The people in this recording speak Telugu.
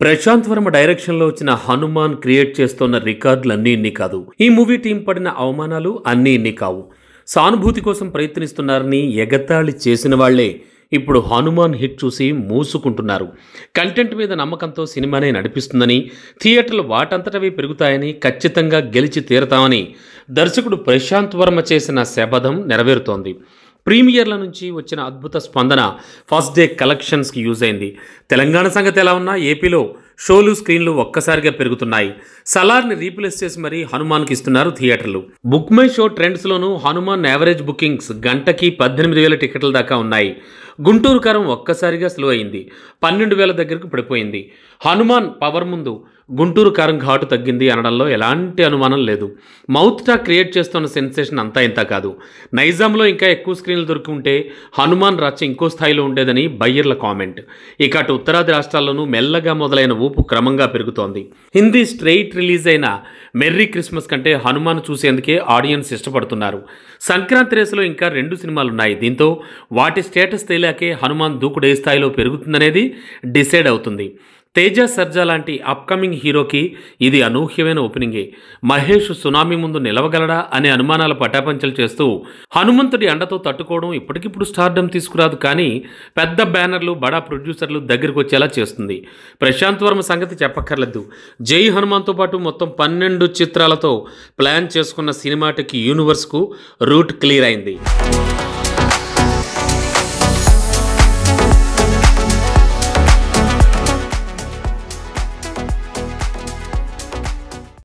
ప్రశాంత్ వర్మ డైరెక్షన్లో వచ్చిన హనుమాన్ క్రియేట్ చేస్తున్న రికార్డులు అన్నీ ఇన్ని కాదు. ఈ మూవీ టీం పడిన అవమానాలు అన్నీ ఇన్ని కావు. సానుభూతి కోసం ప్రయత్నిస్తున్నారని ఎగతాళి చేసిన వాళ్లే ఇప్పుడు హనుమాన్ హిట్ చూసి మూసుకుంటున్నారు. కంటెంట్ మీద నమ్మకంతో సినిమానే నడిపిస్తుందని, థియేటర్లు వాటంతటవే పెరుగుతాయని, ఖచ్చితంగా గెలిచి తీరతామని దర్శకుడు ప్రశాంత్ వర్మ చేసిన శపథం నెరవేరుతోంది. ప్రీమియర్ల నుంచి వచ్చిన అద్భుత స్పందన ఫస్ట్ డే కలెక్షన్స్కి యూజ్ అయింది. తెలంగాణ సంగతి ఎలా ఉన్నా ఏపీలో షోలు స్క్రీన్లు ఒక్కసారిగా పెరుగుతున్నాయి. సలార్ని రీప్లేస్ చేసి మరీ హనుమాన్కి ఇస్తున్నారు థియేటర్లు. బుక్ మై షో ట్రెండ్స్లోనూ హనుమాన్ యావరేజ్ బుకింగ్స్ గంటకి 18,000 టికెట్ల దాకా ఉన్నాయి. గుంటూరు కారం ఒక్కసారిగా స్లో అయింది, 12,000 దగ్గరకు పడిపోయింది. హనుమాన్ పవర్ ముందు గుంటూరు కారం ఘాటు తగ్గింది అనడంలో ఎలాంటి అనుమానం లేదు. మౌత్ టాక్ క్రియేట్ చేస్తున్న సెన్సేషన్ అంతా ఇంత కాదు. నైజాంలో ఇంకా ఎక్కువ స్క్రీన్లు దొరికి ఉంటే హనుమాన్ రచ్చ ఇంకో స్థాయిలో ఉండేదని బయ్యర్ల కామెంట్. ఇక అటు ఉత్తరాది రాష్ట్రాల్లోనూ మెల్లగా మొదలైన ఊపు క్రమంగా పెరుగుతోంది. హిందీ స్ట్రెయిట్ రిలీజ్ అయిన మెర్రీ క్రిస్మస్ కంటే హనుమాన్ చూసేందుకే ఆడియన్స్ ఇష్టపడుతున్నారు. సంక్రాంతి రేసులో ఇంకా 2 సినిమాలున్నాయి. దీంతో వాటి స్టేటస్ తేలాకే హనుమాన్ దూకుడు ఏ స్థాయిలో పెరుగుతుందనేది డిసైడ్ అవుతుంది. తేజ సర్జా లాంటి అప్కమింగ్ హీరోకి ఇది అనూహ్యమైన ఓపెనింగే. మహేష్ సునామీ ముందు నిలవగలడా అనే అనుమానాలు పటాపంచలు చేస్తూ హనుమంతుడి అండతో తట్టుకోవడం ఇప్పటికిప్పుడు స్టార్డమ్ తీసుకురాదు, కానీ పెద్ద బ్యానర్లు బడా ప్రొడ్యూసర్లు దగ్గరికి వచ్చేలా చేస్తుంది. ప్రశాంత్ వర్మ సంగతి చెప్పక్కర్లేదు. జై హనుమాన్తో పాటు మొత్తం 12 చిత్రాలతో ప్లాన్ చేసుకున్న సినిమాటిక్ యూనివర్స్కు రూట్ క్లియర్ అయింది.